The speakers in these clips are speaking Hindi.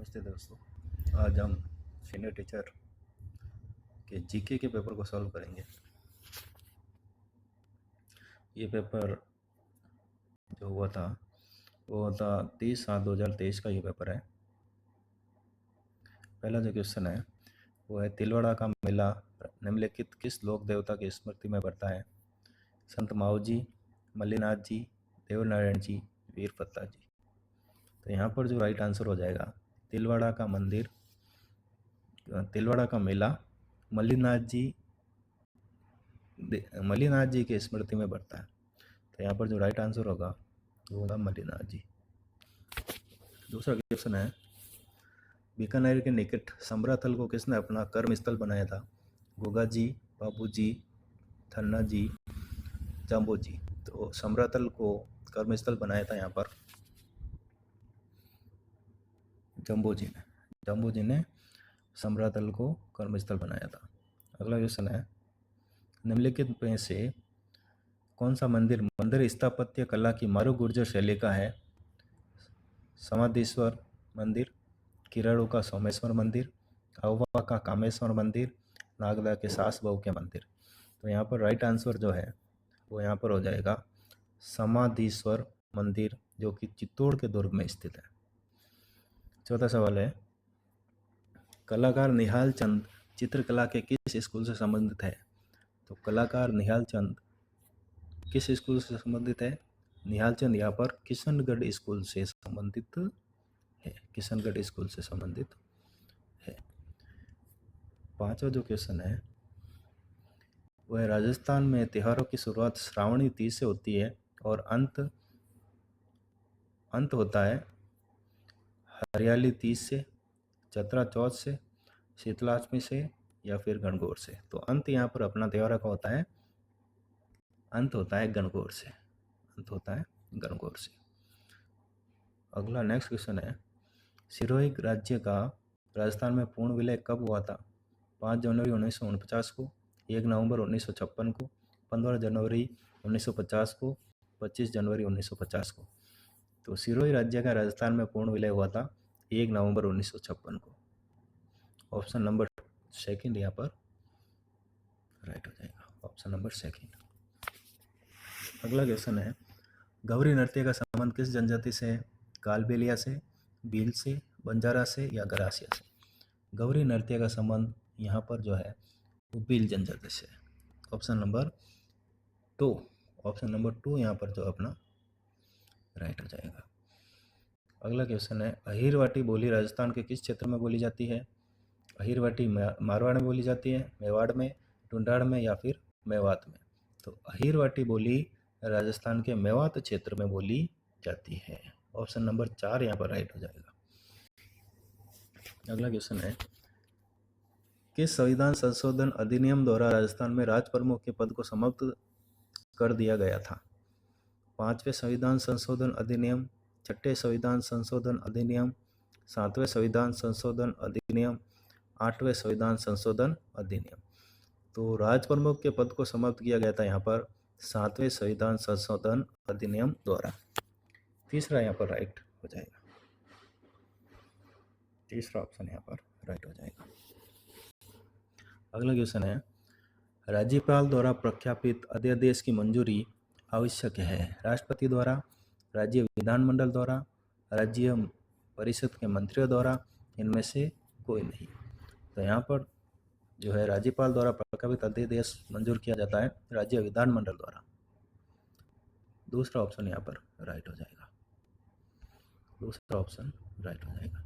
नमस्ते दोस्तों। आज हम सीनियर टीचर के जीके के पेपर को सॉल्व करेंगे। ये पेपर जो हुआ था वो था 30/7/2023 का ये पेपर है। पहला जो क्वेश्चन है वो है, तिलवाड़ा का मेला निम्नलिखित किस लोक देवता की स्मृति में पड़ता है? संत मावजी, मल्लीनाथ जी, देवनारायण जी, वीरपत्ता जी। तो यहाँ पर जो राइट आंसर हो जाएगा, तिलवाड़ा का मंदिर, तिलवाड़ा का मेला मल्लीनाथ जी की स्मृति में बढ़ता है। तो यहाँ पर जो राइट आंसर होगा वो होगा मल्लीनाथ जी। दूसरा क्वेश्चन है, बीकानेर के निकट समराथल को किसने अपना कर्म स्थल बनाया था? गोगा जी, बाबू जी, धन्ना जी, जाम्बो जी। तो समराथल को कर्म स्थल बनाया था यहाँ पर जम्बो जी ने समराथल को कर्म स्थल बनाया था। अगला क्वेश्चन है, निम्नलिखित में से कौन सा मंदिर स्थापत्य कला की मारू गुर्जर शैली का है? समाधीश्वर मंदिर, किराड़ू का सोमेश्वर मंदिर, अहवा का कामेश्वर मंदिर, नागदा के सास बहू के मंदिर। तो यहाँ पर राइट आंसर जो है वो यहाँ पर हो जाएगा समाधीश्वर मंदिर, जो कि चित्तौड़ के दुर्ग में स्थित है। चौथा सवाल है, कलाकार निहाल चंद चित्रकला के किस स्कूल से संबंधित है? तो कलाकार निहाल चंद किस स्कूल से संबंधित है? निहाल चंद यहाँ पर किशनगढ़ स्कूल से संबंधित है। किशनगढ़ स्कूल से संबंधित है। पांचवा जो क्वेश्चन है वह, राजस्थान में त्योहारों की शुरुआत श्रावणी तीज से होती है और अंत होता है हरियाली तीज से, चतरा चौथ से, शीतलाष्टमी से या फिर गणगौर से। तो अंत यहाँ पर अपना त्योहार का होता है, अंत होता है गणगौर से, अंत होता है गणगौर से। अगला नेक्स्ट क्वेश्चन है, सिरोही राज्य का राजस्थान में पूर्ण विलय कब हुआ था? 5 जनवरी 1949 को, 1 नवंबर 1956 को, 15 जनवरी 1950 को, 25 जनवरी 1950 को। तो सिरोही राज्य का राजस्थान में पूर्ण विलय हुआ था 1 नवंबर 1956 को। ऑप्शन नंबर सेकंड यहाँ पर राइट हो जाएगा, ऑप्शन नंबर सेकंड। अगला क्वेश्चन है, गौरी नृत्य का संबंध किस जनजाति से है? कालबेलिया से, भील से, बंजारा से या गरासिया से। गौरी नृत्य का संबंध यहाँ पर जो है वो भील जनजाति से है। ऑप्शन नंबर 2 यहाँ पर जो अपना राइट हो जाएगा। अगला क्वेश्चन है, अहिरवाटी बोली राजस्थान के किस क्षेत्र में बोली जाती है? अहिरवाटी मारवाड़ में बोली जाती है, मेवाड़ में, ढूंढाड़ में या फिर मेवात में। तो अहिरवाटी बोली राजस्थान के मेवात क्षेत्र में बोली जाती है। ऑप्शन नंबर 4 यहाँ पर राइट हो जाएगा। अगला क्वेश्चन है, किस संविधान संशोधन अधिनियम द्वारा राजस्थान में राज प्रमुख के पद को समाप्त कर दिया गया था? 5वें संविधान संशोधन अधिनियम, 6ठे संविधान संशोधन अधिनियम, 7वें संविधान संशोधन अधिनियम, 8वें संविधान संशोधन अधिनियम। तो राज प्रमुख के पद को समाप्त किया गया था यहाँ पर 7वें संविधान संशोधन अधिनियम द्वारा। तीसरा यहाँ पर राइट हो जाएगा, तीसरा ऑप्शन यहाँ पर राइट हो जाएगा। अगला क्वेश्चन है, राज्यपाल द्वारा प्रख्यापित अध्यादेश की मंजूरी आवश्यक है? राष्ट्रपति द्वारा, राज्य विधानमंडल द्वारा, राज्य परिषद के मंत्रियों द्वारा, इनमें से कोई नहीं। तो यहाँ पर जो है राज्यपाल द्वारा प्रख्यापित अध्यादेश मंजूर किया जाता है राज्य विधानमंडल द्वारा। दूसरा ऑप्शन यहाँ पर राइट हो जाएगा, दूसरा ऑप्शन राइट हो जाएगा।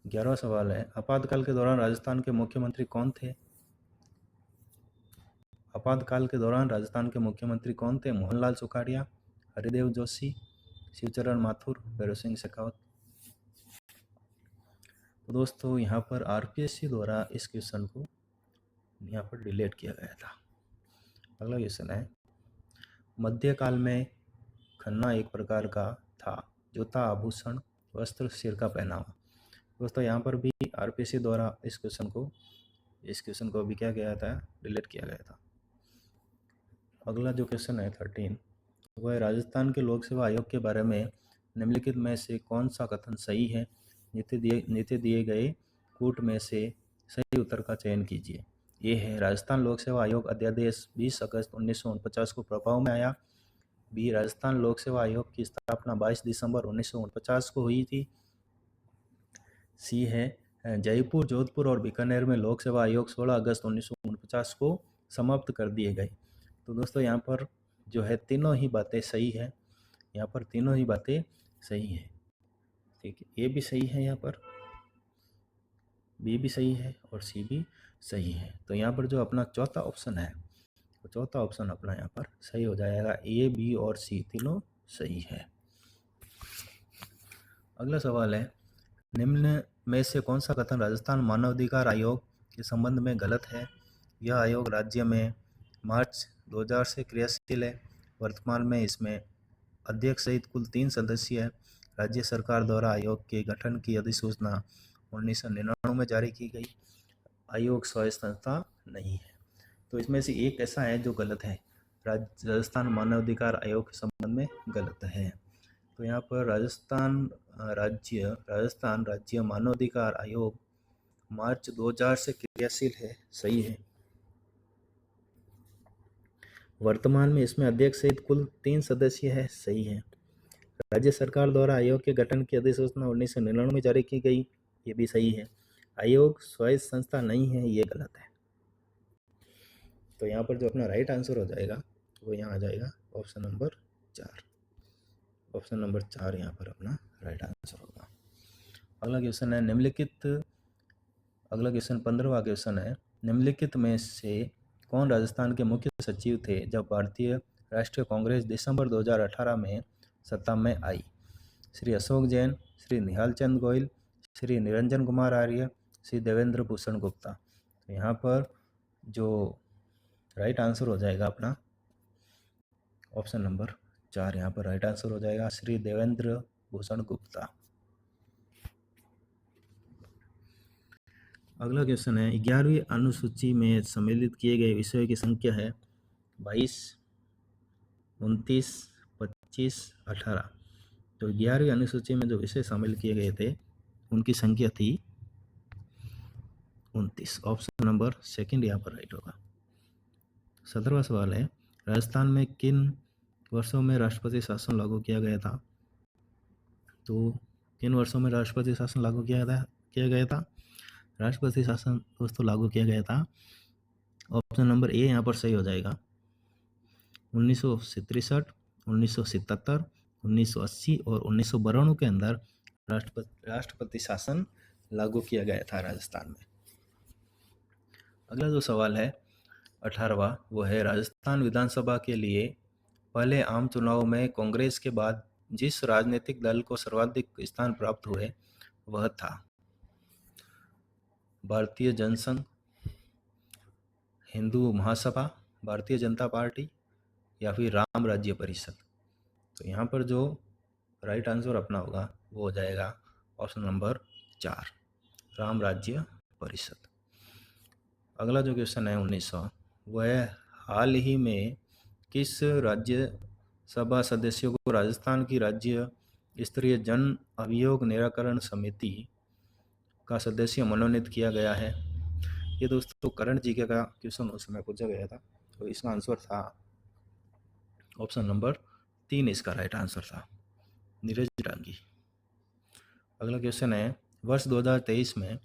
11वां सवाल है, आपातकाल के दौरान राजस्थान के मुख्यमंत्री कौन थे? आपातकाल के दौरान राजस्थान के मुख्यमंत्री कौन थे? मोहनलाल सुखाड़िया, हरिदेव जोशी, शिवचरण माथुर, भैरव सिंह शेखावत। तो दोस्तों यहाँ पर आरपीएससी द्वारा इस क्वेश्चन को यहाँ पर डिलीट किया गया था। अगला क्वेश्चन है, मध्यकाल में खन्ना एक प्रकार का था, जूता, आभूषण, वस्त्र, सिर का पहनावा। दोस्तों यहाँ पर भी आरपीएससी द्वारा इस क्वेश्चन को भी क्या गया था, डिलीट किया गया था। अगला जो क्वेश्चन है 13, वह राजस्थान के लोक सेवा आयोग के बारे में निम्नलिखित में से कौन सा कथन सही है? नीचे दिए गए कूट में से सही उत्तर का चयन कीजिए। ये है राजस्थान लोक सेवा आयोग अध्यादेश 20 अगस्त 1949 को प्रभाव में आया। बी, राजस्थान लोक सेवा आयोग की स्थापना 22 दिसंबर 1949 को हुई थी। सी है जयपुर, जोधपुर और बीकानेर में लोक सेवा आयोग 16 अगस्त 1949 को समाप्त कर दिए गए। तो दोस्तों यहाँ पर जो है तीनों ही बातें सही है, यहाँ पर तीनों ही बातें सही है। ठीक है, ए भी सही है, यहाँ पर बी भी सही है और सी भी सही है। तो यहाँ पर जो अपना चौथा ऑप्शन है, तो चौथा ऑप्शन अपना यहाँ पर सही हो जाएगा। ए, बी और सी तीनों सही है। अगला सवाल है, निम्न में से कौन सा कथन राजस्थान मानवाधिकार आयोग के संबंध में गलत है? यह आयोग राज्य में मार्च 2000 से क्रियाशील है। वर्तमान में इसमें अध्यक्ष सहित कुल 3 सदस्य है। राज्य सरकार द्वारा आयोग के गठन की अधिसूचना 1999 में जारी की गई। आयोग स्वायत्त संस्था नहीं है। तो इसमें से एक ऐसा है जो गलत है, राजस्थान मानवाधिकार आयोग के संबंध में गलत है। तो यहाँ पर राजस्थान राज्य मानवाधिकार आयोग मार्च 2000 से क्रियाशील है, सही है। वर्तमान में इसमें अध्यक्ष सहित कुल 3 सदस्य है, सही है। राज्य सरकार द्वारा आयोग के गठन की अधिसूचना 1999 में जारी की गई, ये भी सही है। आयोग स्वायत्त संस्था नहीं है, ये गलत है। तो यहाँ पर जो अपना राइट आंसर हो जाएगा वो यहाँ आ जाएगा ऑप्शन नंबर 4। ऑप्शन नंबर 4 यहाँ पर अपना राइट आंसर होगा। अगला क्वेश्चन है, अगला क्वेश्चन 15वां क्वेश्चन है, निम्नलिखित में से कौन राजस्थान के मुख्य सचिव थे जब भारतीय राष्ट्रीय कांग्रेस दिसंबर 2018 में सत्ता में आई? श्री अशोक जैन, श्री निहाल चंद गोयल, श्री निरंजन कुमार आर्य, श्री देवेंद्र भूषण गुप्ता। तो यहाँ पर जो राइट आंसर हो जाएगा अपना ऑप्शन नंबर 4, यहाँ पर राइट आंसर हो जाएगा श्री देवेंद्र भूषण गुप्ता। अगला क्वेश्चन है, 11वीं अनुसूची में सम्मिलित किए गए विषयों की संख्या है 22, 29, 25, 18। तो 11वीं अनुसूची में जो विषय शामिल किए गए थे उनकी संख्या थी 29। ऑप्शन नंबर 2 यहाँ पर राइट होगा। 17वां सवाल है, राजस्थान में किन वर्षों में राष्ट्रपति शासन लागू किया गया था? तो किन वर्षों में राष्ट्रपति शासन लागू किया गया था? राष्ट्रपति शासन दोस्तों लागू किया गया था, ऑप्शन नंबर ए यहाँ पर सही हो जाएगा, 1963, 1977, 1980 और 1992 के अंदर राष्ट्रपति शासन लागू किया गया था राजस्थान में। अगला जो सवाल है 18वां, वो है, राजस्थान विधानसभा के लिए पहले आम चुनाव में कांग्रेस के बाद जिस राजनीतिक दल को सर्वाधिक स्थान प्राप्त हुए वह था भारतीय जनसंघ, हिंदू महासभा, भारतीय जनता पार्टी या फिर राम राज्य परिषद। तो यहाँ पर जो राइट आंसर अपना होगा वो हो जाएगा ऑप्शन नंबर 4, राम राज्य परिषद। अगला जो क्वेश्चन है 19वां, वह है, हाल ही में किस राज्यसभा सदस्यों को राजस्थान की राज्य स्तरीय जन अभियोग निराकरण समिति का सदस्य मनोनीत किया गया है? ये दोस्तों करण जी का क्वेश्चन उस समय पूछा गया था, तो इसका आंसर था ऑप्शन नंबर 3, इसका राइट आंसर था नीरज डांगी। अगला क्वेश्चन है, वर्ष 2023 में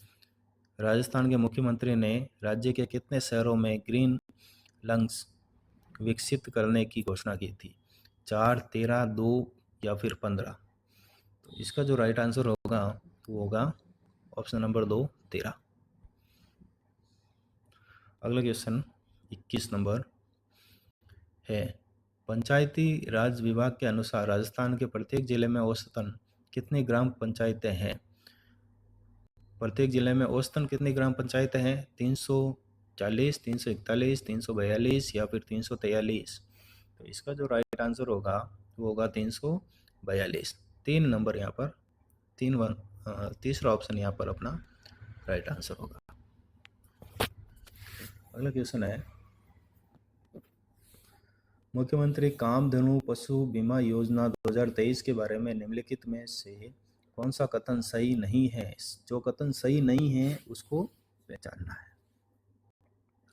राजस्थान के मुख्यमंत्री ने राज्य के कितने शहरों में ग्रीन लंग्स विकसित करने की घोषणा की थी? 4, 13, 2 या फिर 15? तो इसका जो राइट आंसर होगा वो होगा ऑप्शन नंबर 2, 13। अगला क्वेश्चन 21 नंबर है, पंचायती राज विभाग के अनुसार राजस्थान के प्रत्येक जिले में औसतन कितनी ग्राम पंचायतें हैं? प्रत्येक जिले में औसतन कितनी ग्राम पंचायतें हैं? 340, 341, 342 या फिर 343? तो इसका जो राइट आंसर होगा वो होगा 342। 3 नंबर यहाँ पर तीसरा ऑप्शन यहाँ पर अपना राइट आंसर होगा। अगला क्वेश्चन है, मुख्यमंत्री कामधेनु पशु बीमा योजना 2023 के बारे में निम्नलिखित में से कौन सा कथन सही नहीं है? जो कथन सही नहीं है उसको पहचानना है।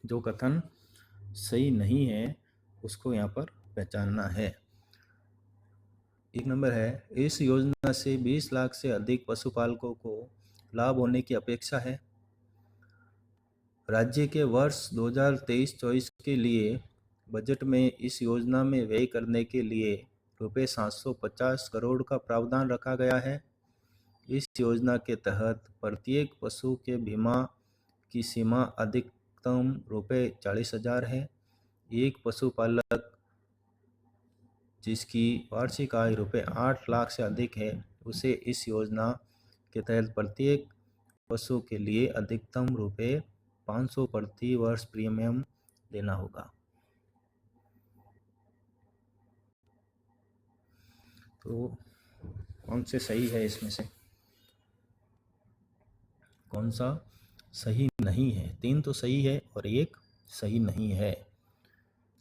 जो कथन सही नहीं है उसको यहाँ पर पहचानना है। एक नंबर है, इस योजना से 20 लाख से अधिक पशुपालकों को लाभ होने की अपेक्षा है। राज्य के वर्ष 2023-24 के लिए बजट में इस योजना में व्यय करने के लिए रुपये 750 करोड़ का प्रावधान रखा गया है। इस योजना के तहत प्रत्येक पशु के बीमा की सीमा अधिकतम रुपये 40,000 है। एक पशुपालक जिसकी वार्षिक आय रुपये 8 लाख से अधिक है उसे इस योजना के तहत प्रत्येक पशु के लिए अधिकतम रुपये 500 प्रति वर्ष प्रीमियम देना होगा। तो कौन से सही है इसमें से? कौन सा सही नहीं है? 3 तो सही है और 1 सही नहीं है।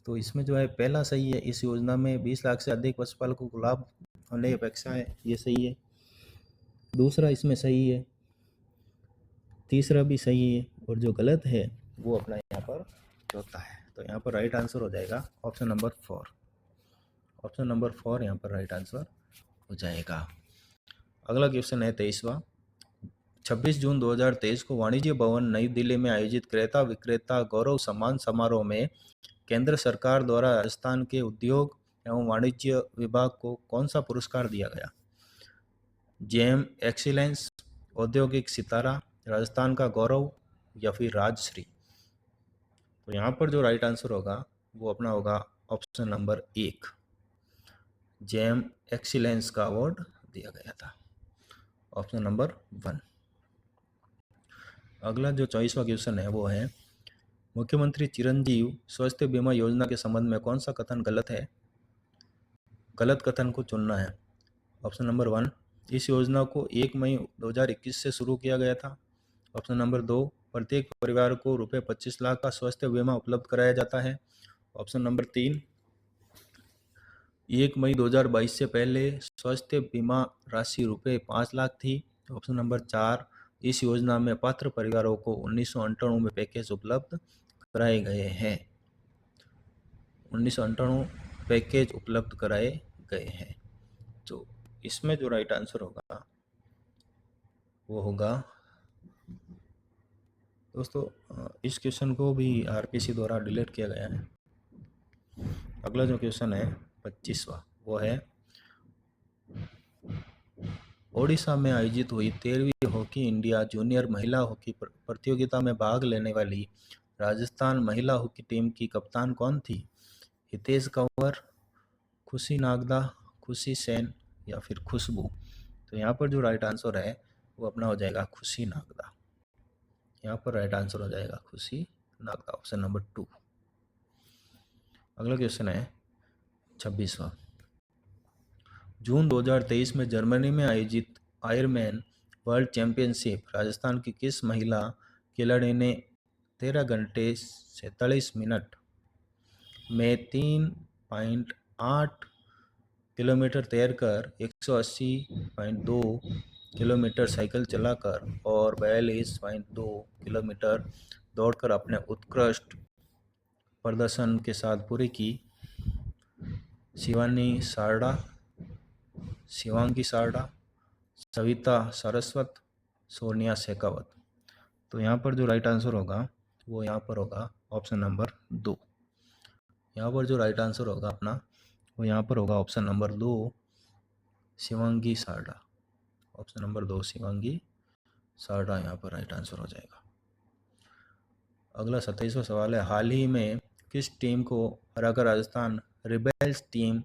तो इसमें जो है पहला सही है, इस योजना में 20 लाख से अधिक पशुपालकों को लाभ होने की अपेक्षा है, ये सही है। दूसरा इसमें सही है, तीसरा भी सही है, और जो गलत है वो अपना यहाँ पर चौथा है। तो यहाँ पर राइट आंसर हो जाएगा ऑप्शन नंबर 4। ऑप्शन नंबर 4 यहाँ पर राइट आंसर हो जाएगा। अगला क्वेश्चन है 23वां। 26 जून 2023 को वाणिज्य भवन नई दिल्ली में आयोजित क्रेता विक्रेता गौरव सम्मान समारोह में केंद्र सरकार द्वारा राजस्थान के उद्योग एवं वाणिज्य विभाग को कौन सा पुरस्कार दिया गया? जेम एक्सीलेंस, औद्योगिक सितारा, राजस्थान का गौरव या फिर राजश्री? तो यहाँ पर जो राइट आंसर होगा वो अपना होगा ऑप्शन नंबर 1, जेम एक्सीलेंस का अवार्ड दिया गया था, ऑप्शन नंबर 1। अगला जो 24वां क्वेश्चन है वो है, मुख्यमंत्री चिरंजीव स्वास्थ्य बीमा योजना के संबंध में कौन सा कथन गलत है? गलत कथन को चुनना है। ऑप्शन नंबर 1, इस योजना को 1 मई 2021 से शुरू किया गया था। ऑप्शन नंबर 2, प्रत्येक परिवार को रुपये 25 लाख का स्वास्थ्य बीमा उपलब्ध कराया जाता है। ऑप्शन नंबर 3, 1 मई 2022 से पहले स्वास्थ्य बीमा राशि रुपये 5 लाख थी। ऑप्शन नंबर 4, इस योजना में पात्र परिवारों को 1998 में पैकेज उपलब्ध कराए गए हैं। 1998 पैकेज उपलब्ध कराए गए हैं। तो इसमें जो राइट आंसर होगा वो होगा, दोस्तों इस क्वेश्चन को भी आरपीसी द्वारा डिलीट किया गया है। अगला जो क्वेश्चन है 25वां वो है, ओडिशा में आयोजित हुई 13वीं हॉकी इंडिया जूनियर महिला हॉकी प्रतियोगिता में भाग लेने वाली राजस्थान महिला हॉकी टीम की कप्तान कौन थी? हितेश कंवर, खुशी नागदा, खुशी सेन या फिर खुशबू? तो यहाँ पर जो राइट आंसर है वो अपना हो जाएगा खुशी नागदा। यहाँ पर राइट आंसर हो जाएगा खुशी नागदा, ऑप्शन नंबर 2। अगला क्वेश्चन है 26वां। जून 2023 में जर्मनी में आयोजित आयरमैन वर्ल्ड चैंपियनशिप राजस्थान की किस महिला खिलाड़ी ने 13 घंटे 47 मिनट में 3.8 किलोमीटर तैरकर 180.2 किलोमीटर साइकिल चलाकर और 42.2 किलोमीटर दौड़कर अपने उत्कृष्ट प्रदर्शन के साथ पूरी की? शिवांगी सारडा, सविता सारस्वत, सोनिया शेखावत? तो यहाँ पर जो राइट आंसर होगा वो यहाँ पर होगा ऑप्शन नंबर 2। यहाँ पर जो राइट आंसर होगा अपना वो यहाँ पर होगा option number 2, Shivangi Sarda. Option number 2 Shivangi Sarda यहाँ पर राइट आंसर हो जाएगा। अगला 27वां सवाल है, हाल ही में किस टीम को हराकर Rajasthan Rebels team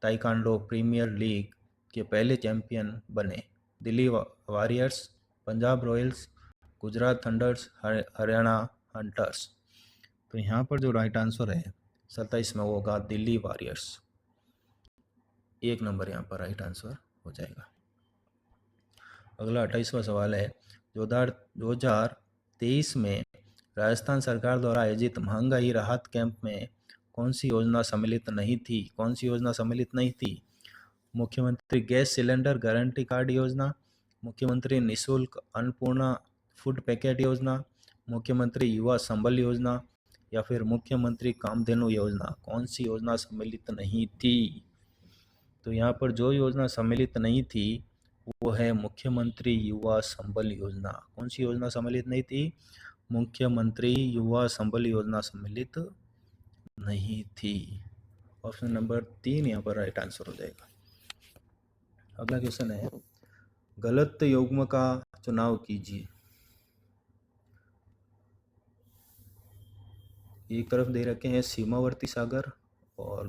Taekwondo Premier League के पहले चैंपियन बने? Delhi Warriors, Punjab Royals, Gujarat Thunders, Haryana Hunters? तो यहाँ पर जो राइट आंसर है 27 में वो होगा दिल्ली वॉरियर्स। 1 नंबर यहाँ पर राइट आंसर हो जाएगा। अगला 28वां सवाल है, 2023 में राजस्थान सरकार द्वारा आयोजित महंगाई राहत कैंप में कौन सी योजना सम्मिलित नहीं थी? कौन सी योजना सम्मिलित नहीं थी? मुख्यमंत्री गैस सिलेंडर गारंटी कार्ड योजना, मुख्यमंत्री निःशुल्क अन्नपूर्णा फूड पैकेट योजना, मुख्यमंत्री युवा संबल योजना या फिर मुख्यमंत्री कामधेनु योजना। कौन सी योजना सम्मिलित नहीं थी? तो यहाँ पर जो योजना सम्मिलित नहीं थी वो है मुख्यमंत्री युवा संबल योजना। कौन सी योजना सम्मिलित नहीं थी? मुख्यमंत्री युवा संबल योजना सम्मिलित नहीं थी। ऑप्शन नंबर 3 यहाँ पर राइट आंसर हो जाएगा। अगला क्वेश्चन है, गलत युग्म का चुनाव कीजिए। एक तरफ दे रखे हैं सीमावर्ती सागर और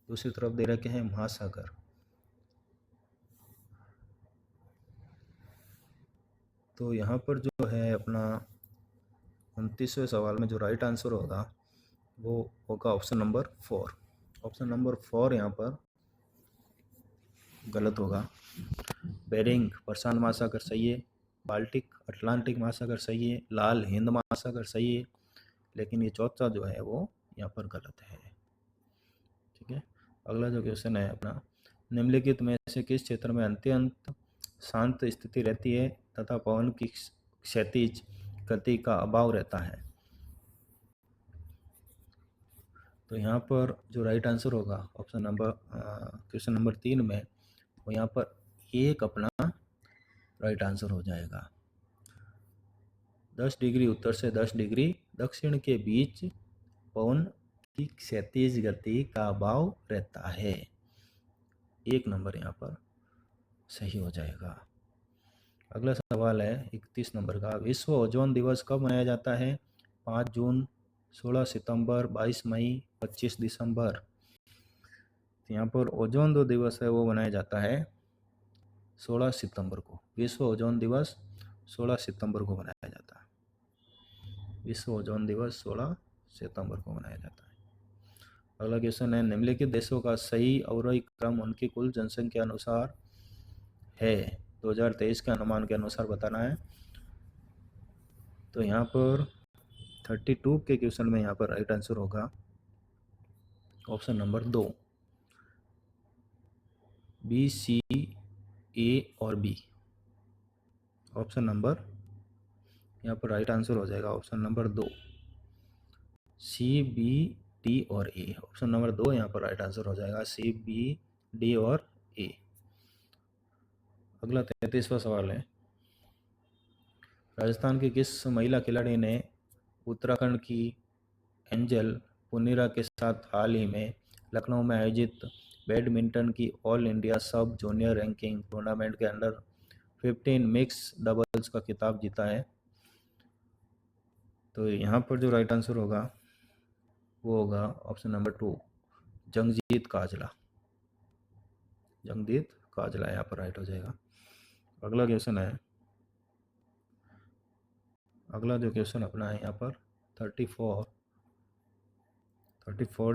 दूसरी तरफ दे रखे हैं महासागर। तो यहाँ पर जो है अपना 29वें सवाल में जो राइट आंसर होगा वो होगा ऑप्शन नंबर 4। ऑप्शन नंबर 4 यहाँ पर गलत होगा। बेरिंग प्रशांत महासागर सही है, बाल्टिक अटलांटिक महासागर सही है, लाल हिंद महासागर सही है, लेकिन ये चौथा जो है वो यहाँ पर गलत है। ठीक है, अगला जो क्वेश्चन है अपना, निम्नलिखित में से किस क्षेत्र में अत्यंत शांत स्थिति रहती है तथा पवन की क्षैतिज गति का अभाव रहता है? तो यहाँ पर जो राइट आंसर होगा ऑप्शन नंबर क्वेश्चन नंबर 3 में वो यहाँ पर एक अपना राइट आंसर हो जाएगा। 10 डिग्री उत्तर से 10 डिग्री दक्षिण के बीच पवन की क्षैतिज गति का अभाव रहता है। एक नंबर यहाँ पर सही हो जाएगा। अगला सवाल है 31 नंबर का, विश्व ओजोन दिवस कब मनाया जाता है? 5 जून, 16 सितंबर, 22 मई, 25 दिसंबर। तो यहाँ पर ओजोन जो दिवस है वो मनाया जाता है 16 सितंबर को। विश्व ओजोन दिवस 16 सितंबर को मनाया जाता है। विश्व ओजोन दिवस 16 सितंबर को मनाया जाता है। अगला क्वेश्चन है, निम्नलिखित देशों का सही अवरोही क्रम उनकी कुल जनसंख्या अनुसार है। 2023 के अनुमान के अनुसार बताना है। तो यहाँ पर 32 के क्वेश्चन में यहाँ पर राइट आंसर होगा ऑप्शन नंबर 2, बी, सी, ए और बी। ऑप्शन नंबर यहाँ पर राइट आंसर हो जाएगा ऑप्शन नंबर 2, सी, बी, डी और ए। ऑप्शन नंबर 2 यहाँ पर राइट आंसर हो जाएगा, सी, बी, डी और ए। अगला 33वां सवाल है, राजस्थान की किस महिला खिलाड़ी ने उत्तराखंड की एंजल पुनीरा के साथ हाल ही में लखनऊ में आयोजित बैडमिंटन की ऑल इंडिया सब जूनियर रैंकिंग टूर्नामेंट के अंडर 15 मिक्स डबल्स का खिताब जीता है? तो यहाँ पर जो राइट आंसर होगा वो होगा ऑप्शन नंबर 2, जंगजीत काजला। जंगजीत काजला यहाँ पर राइट हो जाएगा। अगला क्वेश्चन है, अगला जो क्वेश्चन अपना है यहाँ पर 34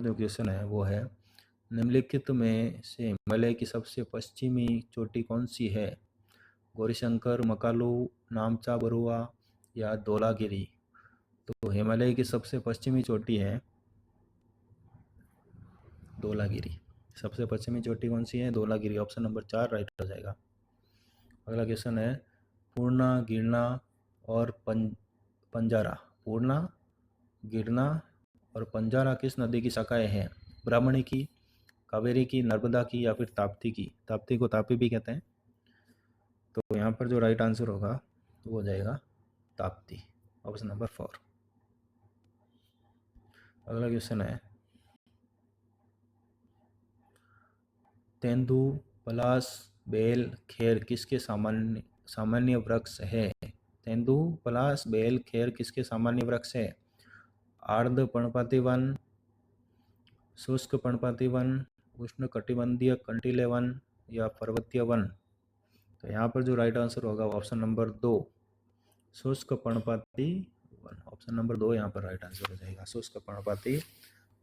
जो क्वेश्चन है वो है, निम्नलिखित में से हिमालय की सबसे पश्चिमी चोटी कौन सी है? गौरीशंकर, मकालू, नामचा बरुआ या धौलागिरी। तो हिमालय की सबसे पश्चिमी चोटी है धौलागिरी। सबसे पश्चिमी चोटी कौन सी है? धौलागिरी। ऑप्शन नंबर 4 राइट हो जाएगा। अगला क्वेश्चन है, पूर्णा, गिरना और पंजारा। पूर्णा, गिरना और पंजारा किस नदी की शाखाएं हैं? ब्राह्मणी की, कावेरी की, नर्मदा की या फिर ताप्ती की। ताप्ती को तापी भी कहते हैं। तो यहाँ पर जो राइट आंसर होगा वो हो जाएगा ताप्ती। Option number 4। अगला क्वेश्चन है, तेंदू, पलाश, बेल, खेर किसके सामान्य वृक्ष है? तेंदू, पलाश, बेल, खेर किसके सामान्य वृक्ष है? आर्द्र पर्णपाती वन, शुष्क पर्णपाती वन, उष्णकटिबंधीय कंटीले वन या पर्वतीय वन। तो यहाँ पर जो राइट आंसर होगा ऑप्शन नंबर 2, शुष्क पर्णपाती वन। ऑप्शन नंबर 2 यहाँ पर राइट आंसर हो जाएगा, शुष्क पर्णपाती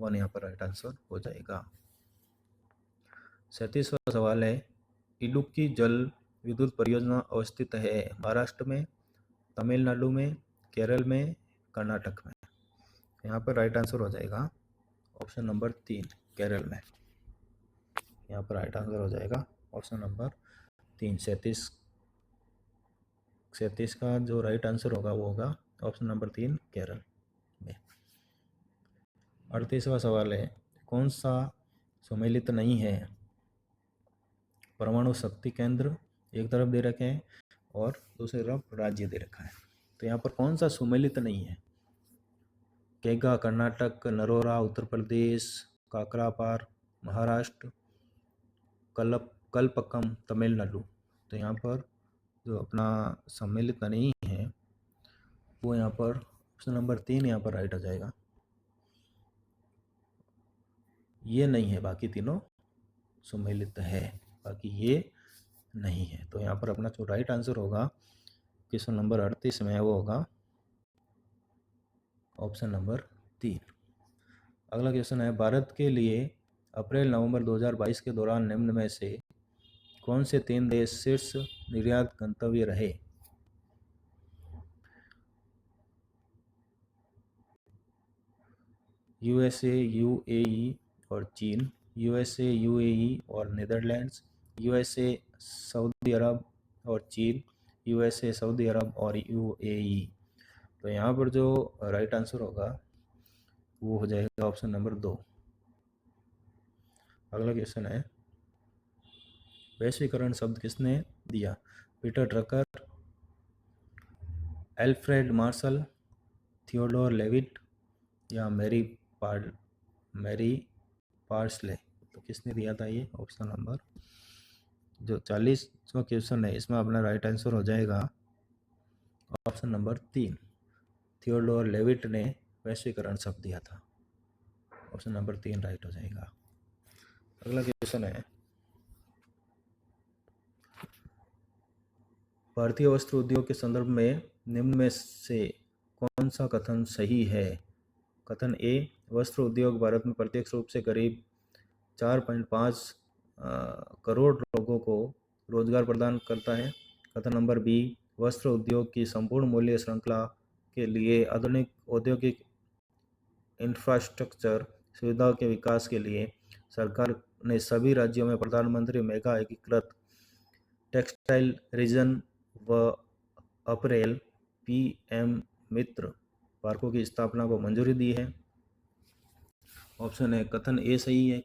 वन यहाँ पर राइट आंसर हो जाएगा। 37वां सवाल है, इडुक्की जल विद्युत परियोजना अवस्थित है महाराष्ट्र में, तमिलनाडु में, केरल में, कर्नाटक में। यहाँ पर राइट आंसर हो जाएगा ऑप्शन नंबर 3, केरल में। यहाँ पर राइट आंसर हो जाएगा ऑप्शन नंबर 3। 37 का जो राइट आंसर होगा वो होगा ऑप्शन नंबर 3 केरल में। 38वां सवाल है, कौन सा सम्मिलित नहीं है? परमाणु शक्ति केंद्र एक तरफ दे रखे हैं और दूसरी तरफ राज्य दे रखा है, तो यहाँ पर कौन सा सम्मिलित नहीं है? केगा कर्नाटक, नरोरा उत्तर प्रदेश, काकरापार महाराष्ट्र, कलपक्कम तमिलनाडु। तो यहाँ पर जो अपना सम्मिलित नहीं है वो यहाँ पर ऑप्शन नंबर 3 यहाँ पर राइट आ जाएगा। ये नहीं है, बाकी तीनों सम्मिलित है, बाकी ये नहीं है। तो यहाँ पर अपना जो राइट आंसर होगा क्वेश्चन नंबर 38 में वो होगा ऑप्शन नंबर 3। अगला क्वेश्चन है, भारत के लिए अप्रैल-नवंबर 2022 के दौरान निम्न में से कौन से 3 देश शीर्ष निर्यात गंतव्य रहे? यूएसए, यूएई और चीन, यूएसए, यूएई और नीदरलैंड्स, यूएसए, सऊदी अरब और चीन, यूएसए, सऊदी अरब और यूएई। तो यहाँ पर जो राइट आंसर होगा वो हो जाएगा ऑप्शन नंबर 2। अगला क्वेश्चन है, वैश्वीकरण शब्द किसने दिया? Peter Drucker, Alfred Marshall, Theodore Levitt या मैरी पार्सले। तो किसने दिया था ये? ऑप्शन नंबर जो 40वां क्वेश्चन है इसमें अपना राइट आंसर हो जाएगा ऑप्शन नंबर 3। थियोडोर लेविट ने वैश्वीकरण शब्द दिया था। ऑप्शन नंबर 3 राइट हो जाएगा। अगला क्वेश्चन है, भारतीय वस्त्र उद्योग के संदर्भ में निम्न में से कौन सा कथन सही है? कथन ए, वस्त्र उद्योग भारत में प्रत्यक्ष रूप से करीब 4.5 करोड़ लोगों को रोजगार प्रदान करता है। कथन नंबर बी, वस्त्र उद्योग की संपूर्ण मूल्य श्रृंखला के लिए आधुनिक औद्योगिक इंफ्रास्ट्रक्चर सुविधाओं के विकास के लिए सरकार ने सभी राज्यों में प्रधानमंत्री मेगा एकीकृत टेक्सटाइल रीजन व अप्रैल पीएम मित्र पार्कों की स्थापना को मंजूरी दी है। ऑप्शन है कथन ए सही है,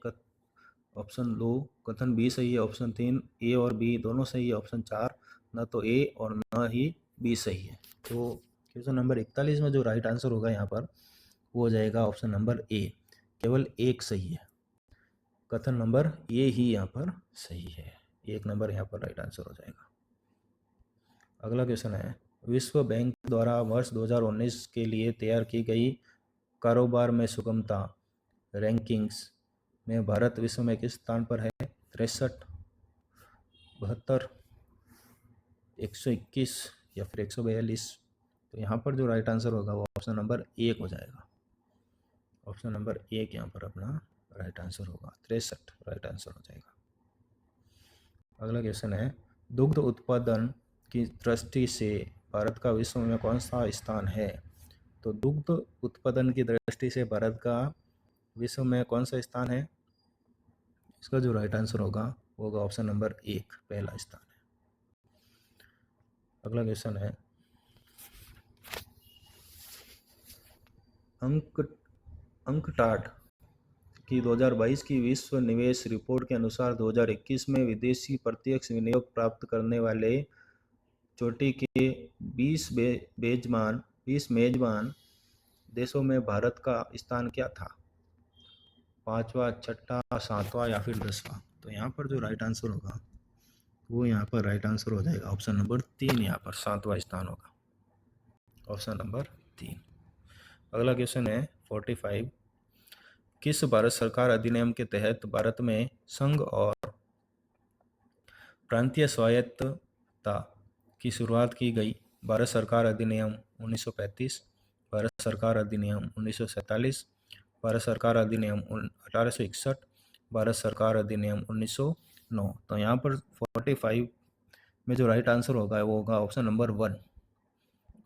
ऑप्शन 2 कथन बी सही है, ऑप्शन 3 ए और बी दोनों सही है, ऑप्शन 4 न तो ए और न ही बी सही है। तो क्वेश्चन नंबर 41 में जो राइट आंसर होगा यहाँ पर वो हो जाएगा ऑप्शन नंबर ए, केवल एक सही है। कथन नंबर ए ही यहाँ पर सही है, 1 नंबर यहाँ पर राइट आंसर हो जाएगा। अगला क्वेश्चन है, विश्व बैंक द्वारा वर्ष 2019 के लिए तैयार की गई कारोबार में सुगमता रैंकिंग्स में भारत विश्व में किस स्थान पर है? 63, 72, 121 या फिर 142। तो यहाँ पर जो राइट आंसर होगा वो ऑप्शन नंबर 1 हो जाएगा। ऑप्शन नंबर 1 यहाँ पर अपना राइट आंसर होगा, 63 राइट आंसर हो जाएगा। अगला क्वेश्चन है, दुग्ध उत्पादन की दृष्टि से भारत का विश्व में कौन सा स्थान है? तो दुग्ध उत्पादन की दृष्टि से भारत का विश्व में कौन सा स्थान है? इसका जो राइट आंसर होगा वो होगा ऑप्शन नंबर 1, पहला स्थान है। अगला क्वेश्चन है, अंकटाड की 2022 की विश्व निवेश रिपोर्ट के अनुसार 2021 में विदेशी प्रत्यक्ष विनियोग प्राप्त करने वाले चोटी के 20 मेजबान देशों में भारत का स्थान क्या था? 5वां, 6ठा, 7वां या फिर 10वां। तो यहाँ पर जो राइट आंसर होगा वो यहाँ पर राइट आंसर हो जाएगा ऑप्शन नंबर 3, यहाँ पर 7वां स्थान होगा, ऑप्शन नंबर 3। अगला क्वेश्चन है 45, किस भारत सरकार अधिनियम के तहत भारत में संघ और प्रांतीय स्वायत्तता की शुरुआत की गई? भारत सरकार अधिनियम 1935, भारत सरकार अधिनियम 1947, भारत सरकार अधिनियम 1861, भारत सरकार अधिनियम 1909। तो यहाँ पर 45 में जो राइट आंसर होगा वो होगा ऑप्शन नंबर 1।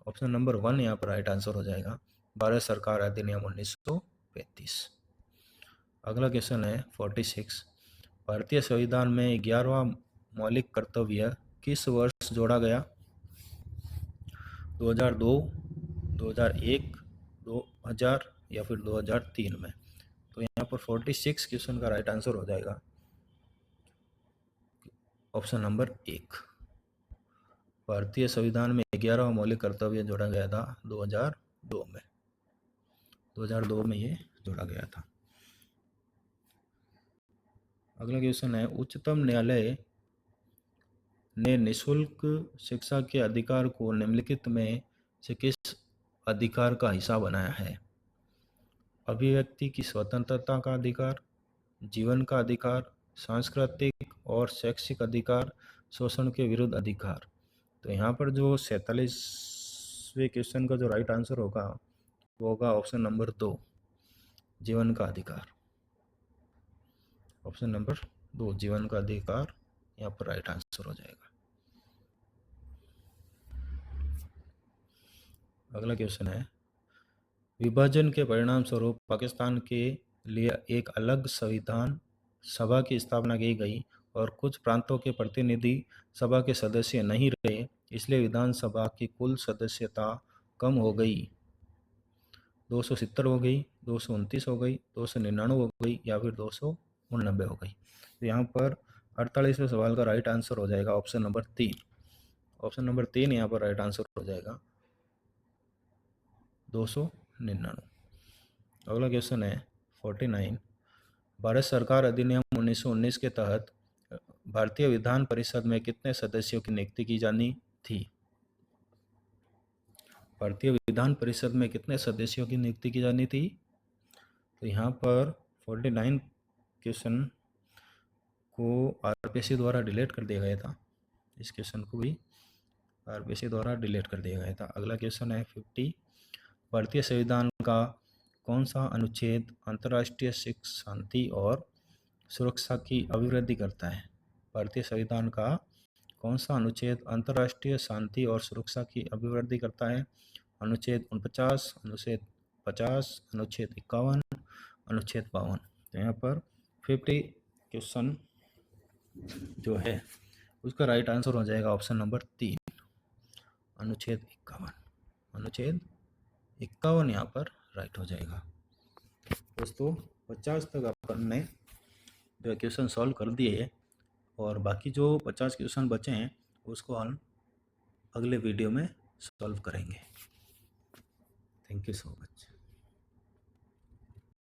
ऑप्शन नंबर 1 यहाँ पर राइट आंसर हो जाएगा, भारत सरकार अधिनियम 1935। अगला क्वेश्चन है 46, भारतीय संविधान में 11वां मौलिक कर्तव्य किस वर्ष जोड़ा गया? 2002, 2001, 2000 या फिर 2003 में? तो यहाँ पर 46 क्वेश्चन का राइट आंसर हो जाएगा ऑप्शन नंबर 1। भारतीय संविधान में 11वां मौलिक कर्तव्य जोड़ा गया था 2002 में। 2002 में ये जोड़ा गया था। अगला क्वेश्चन है, उच्चतम न्यायालय ने निःशुल्क शिक्षा के अधिकार को निम्नलिखित में से किस अधिकार का हिस्सा बनाया है? अभिव्यक्ति की स्वतंत्रता का अधिकार, जीवन का अधिकार, सांस्कृतिक और शैक्षिक अधिकार, शोषण के विरुद्ध अधिकार। तो यहाँ पर जो 47वें क्वेश्चन का जो राइट आंसर होगा वो होगा ऑप्शन नंबर 2, जीवन का अधिकार। ऑप्शन नंबर 2, जीवन का अधिकार यहाँ पर राइट आंसर हो जाएगा। अगला क्वेश्चन है, विभाजन के परिणाम स्वरूप पाकिस्तान के लिए एक अलग संविधान सभा की स्थापना की गई और कुछ प्रांतों के प्रतिनिधि सभा के सदस्य नहीं रहे, इसलिए विधानसभा की कुल सदस्यता कम हो गई। 270 हो गई, 229 हो गई, 299 हो गई या फिर 289 हो गई। तो यहाँ पर 48वें सवाल का राइट आंसर हो जाएगा ऑप्शन नंबर 3। ऑप्शन नंबर 3 यहाँ पर राइट आंसर हो जाएगा 299। अगला क्वेश्चन है 49, भारत सरकार अधिनियम 1919 के तहत भारतीय विधान परिषद में कितने सदस्यों की नियुक्ति की जानी थी? भारतीय विधान परिषद में कितने सदस्यों की नियुक्ति की जानी थी? तो यहाँ पर 49 क्वेश्चन को आरपीसी द्वारा डिलीट कर दिया गया था। इस क्वेश्चन को भी आरपीसी द्वारा डिलीट कर दिया गया था। अगला क्वेश्चन है 50, भारतीय संविधान का कौन सा अनुच्छेद अंतर्राष्ट्रीय सुख शांति और सुरक्षा की अभिवृद्धि करता है? भारतीय संविधान का कौन सा अनुच्छेद अंतर्राष्ट्रीय शांति और सुरक्षा की अभिवृद्धि करता है? अनुच्छेद 49, अनुच्छेद 50, अनुच्छेद 51, अनुच्छेद 52। तो यहाँ पर 50 क्वेश्चन जो है उसका राइट आंसर हो जाएगा ऑप्शन नंबर 3, अनुच्छेद 51। अनुच्छेद 51 यहाँ पर राइट हो जाएगा। दोस्तों 50 तक अपन ने जो क्वेश्चन सॉल्व कर दिए और बाकी जो 50 क्वेश्चन बचे हैं उसको हम अगले वीडियो में सॉल्व करेंगे। Thank you so much.